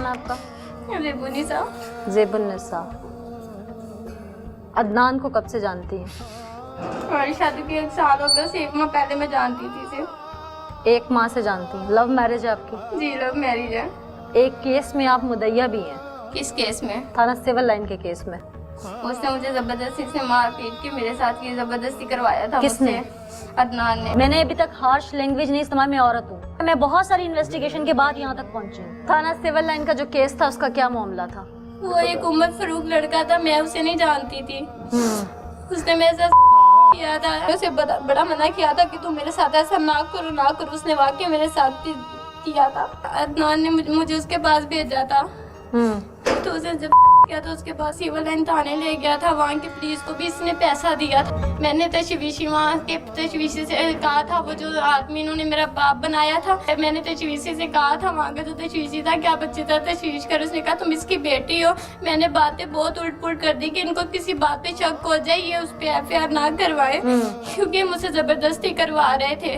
नाम है आपका? ज़ेबुन्निसा। ज़ेबुन्निसा। अदनान को कब से जानती हैं? हमारी शादी के 1 साल हो गया, 1 माह पहले मैं जानती थी इसे। 1 माह से जानती हैं। लव मैरिज है आपकी? जी लव मैरिज है। एक केस में आप मुद्दइया भी हैं। किस केस में? थाना सिविल लाइन के केस में। उसने मुझे जबरदस्ती से मार पीट के मेरे साथ ये जबरदस्ती करवाया था। किसने? अदनान ने। मैंने अभी तक हार्श लैंग्वेज नहीं इस्तेमाल, मैं औरत हूँ। मैं बहुत सारी इन्वेस्टिगेशन के बाद यहाँ तक पहुँची हूँ। थाना सिविल लाइन का जो केस था उसका क्या मामला था? वो एक उमर फारूक लड़का था, मैं उसे नहीं जानती थी। उसने मेरे साथ किया था, उसे बड़ा मना किया था कि तू मेरे साथ ऐसा ना करो। उसने वाकई मेरे साथ किया था। अदनान ने मुझे उसके पास भेजा था। तो उसे जब किया तो उसके पास सिविल लाइन थाने ले गया था। वहाँ की पुलिस को भी इसने पैसा दिया था। मैंने तशवीशी वहाँ के तशवीशी से कहा था, वो जो आदमी इन्होंने मेरा बाप बनाया था, मैंने तशवीशी से कहा था, वहाँ का जो तशवीशी था, क्या बच्चे था तशवीश कर। उसने कहा तुम इसकी बेटी हो। मैंने बातें बहुत उल्ट पुलट कर दी कि इनको किसी बात पे शक हो जाए, ये उस पर FIR ना करवाए, क्योंकि मुझसे जबरदस्ती करवा रहे थे।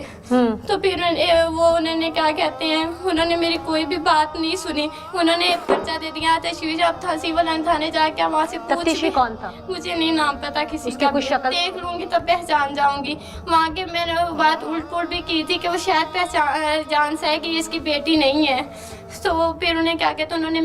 तो फिर उन्होंने क्या कहते हैं, उन्होंने मेरी कोई भी बात नहीं सुनी। उन्होंने पर्चा दे दिया तशवीश। अब था सिविल थाने जाके वहाँ से तफ्तीशी कौन था? मुझे नहीं नाम पता किसी का। कुछ शक्ल देख लूंगी तो पहचान जाऊंगी। वहाँ के मैंने बात उल्ट पुलट भी की थी कि वो शायद पहचान सा है कि इसकी बेटी नहीं है। तो फिर उन्हें क्या कहते हैं, उन्होंने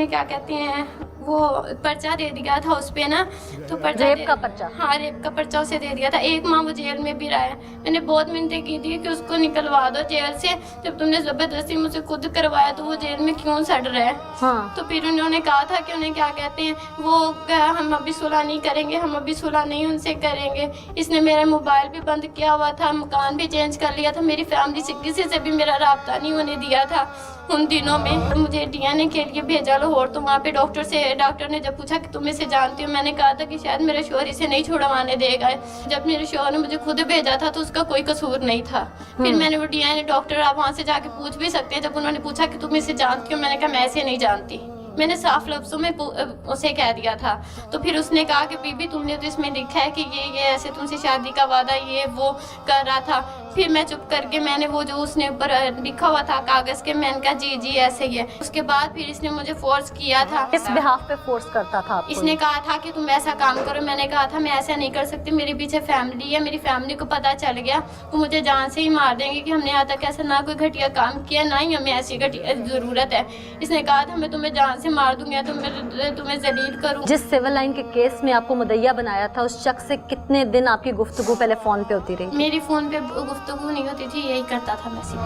क्या कहते हैं, वो पर्चा दे दिया था उस पे ना। तो रेप का पर्चा? हाँ रेप का पर्चा उसे दे दिया था। 1 माह वो जेल में भी रहा है। मैंने बहुत मिन्नतें की थी कि उसको निकलवा दो जेल से। जब तुमने जबरदस्ती मुझे खुद करवाया तो वो जेल में क्यों सड़ रहा है? हाँ। तो फिर उन्होंने कहा था कि उन्हें क्या कहते हैं, वो हम अभी सुलह नहीं करेंगे, हम अभी सुलह नहीं उनसे करेंगे। इसने मेरा मोबाइल भी बंद किया हुआ था, मकान भी चेंज कर लिया था। मेरी फैमिली से किसी से भी मेरा राब्ता नहीं होने दिया था उन दिनों में। मुझे DNA के लिए भेजा लाहौर। तो वहाँ पे डॉक्टर ने जब पूछा कि तुम इसे जानती हो, मैंने कहा था कि शायद मेरा शोहर इसे नहीं छुड़वाने देगा। जब मेरे शोहर ने मुझे खुद भेजा था तो उसका कोई कसूर नहीं था। फिर मैंने वो DNA डॉक्टर, आप वहाँ से जाके पूछ भी सकते हैं, जब उन्होंने पूछा कि तुम इसे जानती हो, मैंने कहा मैं इसे नहीं जानती। मैंने साफ लफ्जों में उसे कह दिया था। तो फिर उसने कहा कि बीबी तुमने तो इसमें लिखा है कि ये ऐसे तुमसे शादी का वादा ये वो कर रहा था। फिर मैं चुप करके मैंने वो जो उसने ऊपर लिखा हुआ था कागज के, मैंने कहा जी ऐसे ही है। उसके बाद फिर इसने मुझे फोर्स किया था। किस बिहाफ पे फोर्स करता था आपको? इसने कहा था कि तुम ऐसा काम करो। मैंने कहा था मैं ऐसा नहीं कर सकती, मेरे पीछे फैमिली है, मेरी फैमिली को पता चल गया तो मुझे जान से ही मार देंगे कि हमने यहाँ तक ऐसा ना कोई घटिया काम किया, ना ही हमें ऐसी घटिया जरूरत है। इसने कहा था मैं तुम्हें जान से मार दूंगा, तुम्हें जलील करूँ। जिस सिविल लाइन के केस में आपको मुद्दइया बनाया था उस शख्स से कितने दिन आपकी गुफ्तगू पहले फोन पे होती रही? मेरी फोन पे गुफ्तगू नहीं होती थी, यही करता था मैसेज।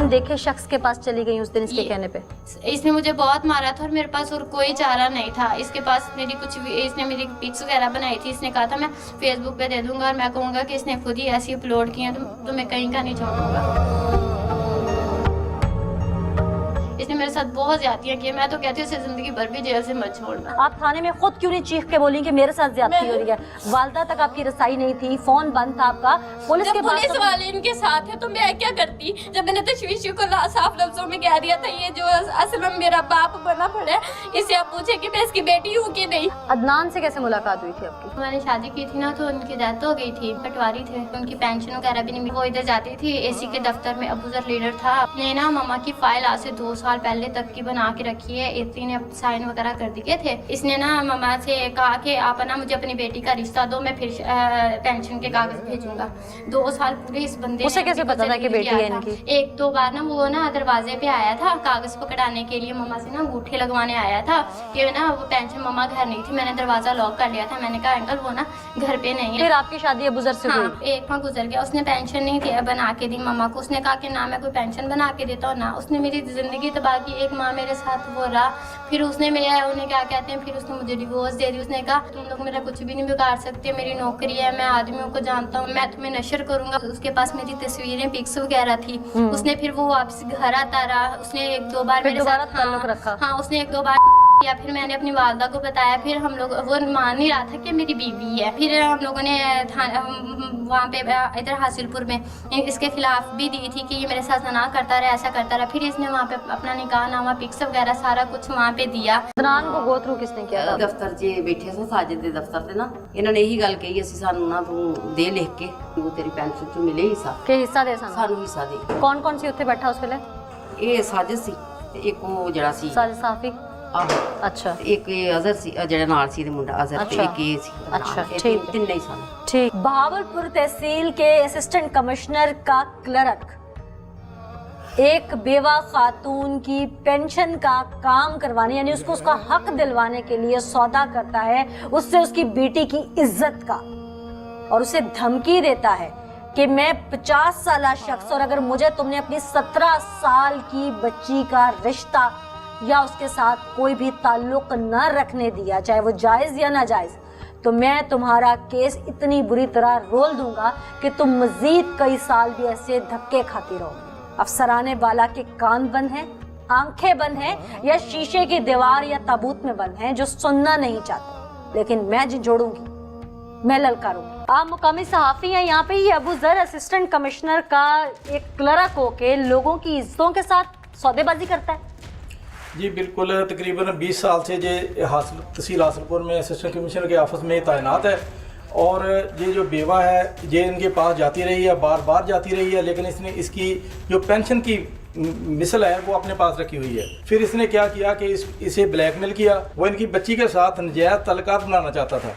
देखे शख्स के पास चली गई उस दिन इसके कहने पे? इसने मुझे बहुत मारा था और मेरे पास और कोई चारा नहीं था। इसके पास इसने मेरी पिक्स वगैरह बनाई थी। इसने कहा था मैं फेसबुक पे दे दूंगा और मैं कहूँगा कि इसने खुद ही ऐसी अपलोड की है तो मैं कहीं का नहीं छोड़ूंगा। इसने मेरे साथ बहुत ज्यादतियां की। मैं तो कहती हूँ इसे जिंदगी भर भी जेल से मत छोड़ना। आप थाने में खुद क्यों नहीं चीख के बोली कि मेरे साथ ज्यादती हो रही है? वालदा तक आपकी रसाई नहीं थी, फोन बंद था आपका, पुलिस के पुलिस वाले इनके साथ है तो मैं क्या करती? जब मैंने तशवीशी को साफ लफ्जों में कह दिया था ये जो असलम मेरा बाप बना पड़ा है, इससे आप पूछे कि मैं इसकी बेटी हूँ कि नहीं। अदनान से कैसे मुलाकात हुई थी आपकी? मैंने शादी की थी ना तो उनकी डेथ हो गई थी, पटवारी थे, उनकी पेंशन वगैरह भी नहीं मिली। वो इधर जाती थी AC के दफ्तर में, अबूजर लीडर था। अपने ना मामा की फाइल आज से 2 साल पहले तक की बना के रखी है। इतनी ने साइन वगैरह कर दिए थे। इसने ना मामा से कहा कि आप ना मुझे अपनी बेटी का रिश्ता दो, मैं फिर पेंशन के कागज भेजूंगा। 2 साल पूरे इस बंदे उसे कैसे पता था कि बेटी है इनकी? 1-2 बार ना वो ना दरवाजे पे आया था कागज पकड़ाने के लिए, मामा से ना अंगूठे लगवाने आया था कि ना वो पेंशन मामा घर नहीं थी। मैंने दरवाजा लॉक कर लिया था। मैंने कहा अंकल वो ना घर पे नहीं है। फिर आपकी शादी अबूजर से हुई? 1 माह गुजर गया। उसने पेंशन नहीं थी बना के दी मामा को। उसने कहा कि ना मैं कोई पेंशन बना के देता हूँ ना। उसने मेरी जिंदगी तबाह की। 1 माह मेरे साथ वो रहा। फिर उसने उन्हें क्या कहते हैं, फिर उसने मुझे डिवोर्स दे दी। उसने कहा तुम लोग मेरा कुछ भी नहीं बिगाड़ सकते, मेरी नौकरी है, मैं आदमियों को जानता हूँ, मैं तुम्हें नशर करूंगा। उसके पास मेरी तस्वीरें पिक्स वगैरह थी। उसने फिर वो वापस घर आता रहा। उसने 1-2 बार मेरे साथ ताल्लुक रखा। हाँ उसने 1-2 बार या फिर मैंने अपनी वालदा को बताया, फिर हम लोग, वो मान नहीं रहा था कि मेरी बीवी है। फिर हम लोगों ने वहाँ पे इधर हासिलपुर में इसके खिलाफ भी दी थी कि ये मेरे साथ ना करता रहा, ऐसा करता रहा। फिर इसने वहाँ पे अपना निकाह नामा, पिक्स वगैरह सारा कुछ वहाँ पे दिया। अदनान को गो थ्रू किसने किया था? ਦਫ਼ਤਰ 'ਚ ਬੈਠੇ ਸਾਂ, ਸਾਜਿਦ ਦੇ ਦਫ਼ਤਰ ਤੇ ਨਾ ਇਹਨਾਂ ਨੇ ਇਹੀ ਗੱਲ ਕਹੀ, ਅਸੀਂ ਸਾਨੂੰ ਨਾ ਤੂੰ ਦੇ ਲਿਖ ਕੇ, ਤੂੰ ਤੇਰੀ ਪੈਨਸ਼ਨ 'ਚੋਂ ਮਿਲੇ ਹਿੱਸਾ, ਕਿ ਹਿੱਸਾ ਦੇ ਸਾਨੂੰ? ਸਾਨੂੰ ਹਿੱਸਾ ਦੇ। ਕੌਣ ਕੌਣ ਸੀ ਉੱਥੇ ਬੈਠਾ ਉਸ ਵੇਲੇ? ਇਹ ਸਾਜਿਦ ਸੀ ਤੇ ਇੱਕ ਉਹ ਜਿਹੜਾ ਸੀ ਸਾजिद साफी। ਆਹੋ, अच्छा ਤੇ ਇੱਕ ਇਹ ਅਜ਼ਹਰ ਸੀ, ਜਿਹੜਾ ਨਾਲ ਸੀ, ਇਹਦੇ ਮੁੰਡਾ ਅਜ਼ਹਰ, ਤੇ अच्छा। ਇੱਕ ਇਹ ਸੀ ਨਾਲ। अच्छा, ਇਹ ठीक है। ਤਿੰਨੇ ਹੀ ਸਨ। ठीक। बहावलपुर तहसील के असिस्टेंट कमिश्नर का क्लर्क एक बेवा खातून की पेंशन का काम करवाने, यानी उसको उसका हक दिलवाने के लिए सौदा करता है उससे उसकी बेटी की इज्जत का, और उसे धमकी देता है कि मैं 50 साल शख्स, और अगर मुझे तुमने अपनी 17 साल की बच्ची का रिश्ता या उसके साथ कोई भी ताल्लुक न रखने दिया, चाहे वो जायज़ या नाजायज़, तो मैं तुम्हारा केस इतनी बुरी तरह रोल दूंगा कि तुम मजीद कई साल भी ऐसे धक्के खाती रहो। अफसराने बाला के कान बंद हैं, आंखें बंद हैं, या शीशे की दीवार या ताबूत में बंद हैं जो सुनना नहीं चाहते, लेकिन मैं झंझोड़ूंगी, मैं ललकारूंगी। आप मुकामी सहाफ़ी हैं यहाँ पे। ये अबू ज़र असिस्टेंट कमिश्नर का एक क्लर्क होके लोगों की इज्जतों के साथ सौदेबाजी करता है। जी बिल्कुल, तकरीबन 20 साल से ये तहसील हासिलपुर में असिस्टेंट कमिश्नर के ऑफिस में तैनात है, और ये जो बेवा है ये इनके पास जाती रही है, बार बार जाती रही है, लेकिन इसने इसकी जो पेंशन की मिसल है वो अपने पास रखी हुई है। फिर इसने क्या किया कि इसे ब्लैकमेल किया। वो इनकी बच्ची के साथ नजायज तल्लुकात बनाना चाहता था,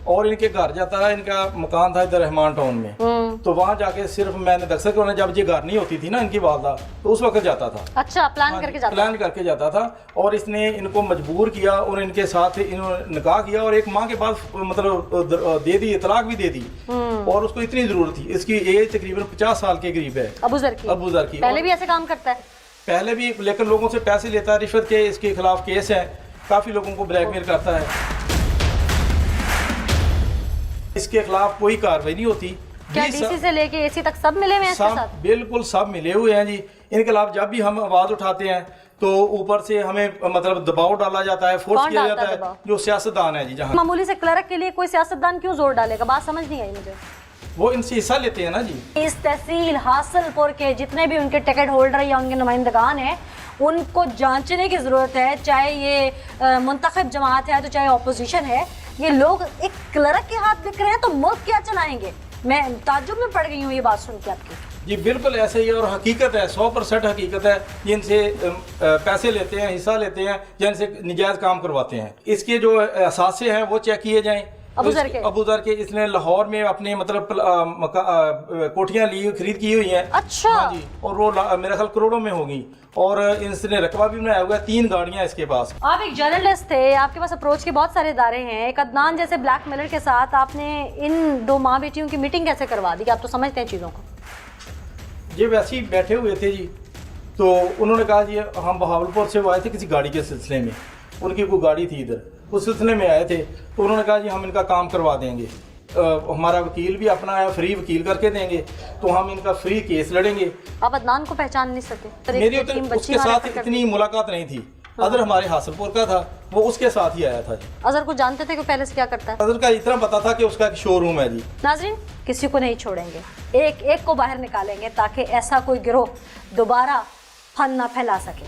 और इनके घर जाता है। इनका मकान था इधर रहमान टाउन में, तो वहाँ जाके सिर्फ मैंने दरअसल उन्हें जब ये घर नहीं होती थी ना इनकी वालदा, तो उस वक्त जाता था। अच्छा, प्लान करके जाता था, और इसने इनको मजबूर किया, और इनके साथ इन्होंने निकाह किया, और एक माह के बाद मतलब दे दी, तलाक भी दे दी। और उसको इतनी जरूरत थी, इसकी एज तकरीबन 50 साल के करीब है। अबू ज़र की पहले भी ऐसे काम करता है? पहले भी, लेकिन लोगों से पैसे लेता है, रिश्वत के इसके खिलाफ केस है, काफी लोगों को ब्लैकमेल करता है। इसके खिलाफ कोई कार्रवाई नहीं होती। क्या डीसी से लेके एसी तक सब मिले हुए हैं इसके साथ? बिल्कुल सब मिले हुए हैं जी। इनके खिलाफ जब भी हम आवाज उठाते हैं तो ऊपर से हमें मतलब दबाव डाला जाता है, फोर्स किया जाता है, जो सियासतदान है जी। जहाँ मामूली से क्लर्क के लिए कोई सियासतदान क्यों जोर डालेगा? बात समझ नहीं आई मुझे। वो इनसे हिस्सा लेते हैं ना जी। इस तहसील हासिलपुर के जितने भी उनके टिकट होल्डर या उनके नुमाइंदगान हैं, उनको जांचने की ज़रूरत है। चाहे ये मुंतखब जमात है, तो चाहे अपोजिशन है, ये लोग एक क्लर्क के हाथ बिक रहे हैं तो मुल्क क्या चलाएंगे? मैं ताज्जुब में पड़ गई हूँ ये बात सुन के आपकी। जी बिल्कुल ऐसे ही है, और हकीकत है, 100% हकीकत है। ये इनसे पैसे लेते हैं, हिस्सा लेते हैं, या इनसे निजायज काम करवाते हैं। इसके जो असासे हैं वो चेक किए जाएं। अबू ज़र के इसने लाहौर में अपने मतलब कोठियां ली, खरीद की हुई हैं। अच्छा। हाँ जी, और वो मेरा ख्याल करोड़ों में होगी, और इसने रकबा भी बनाया हुआ है। 3 गाड़ियां इसके पास। आप एक जर्नलिस्ट थे, आपके पास अप्रोच के बहुत सारे इदारे हैं। एक अदनान जैसे ब्लैकमेलर के साथ आपने इन 2 माँ बेटियों की मीटिंग कैसे करवा दी? आप तो समझते हैं चीज़ों को। ये वैसे ही बैठे हुए थे जी, तो उन्होंने कहा जी हम बहावलपुर से वो आए थे किसी गाड़ी के सिलसिले में, उनकी कोई गाड़ी थी इधर, उस सिलसिले में आए थे। तो उन्होंने कहा जी हम इनका काम करवा देंगे, हमारा वकील भी अपना है, फ्री वकील करके देंगे, तो हम इनका फ्री केस लड़ेंगे। आप अदनान को पहचान नहीं सके? मेरी उसके साथ इतनी मुलाकात नहीं थी। अजहर हमारे हासिलपुर का था, वो उसके साथ ही आया था जी। अजहर को जानते थे कि पहले से क्या करता है? अजहर का इतना पता था कि उसका एक शोरूम है जी। नाजरीन, किसी को नहीं छोड़ेंगे, एक एक को बाहर निकालेंगे ताकि ऐसा कोई गिरोह दोबारा फन ना फैला सके।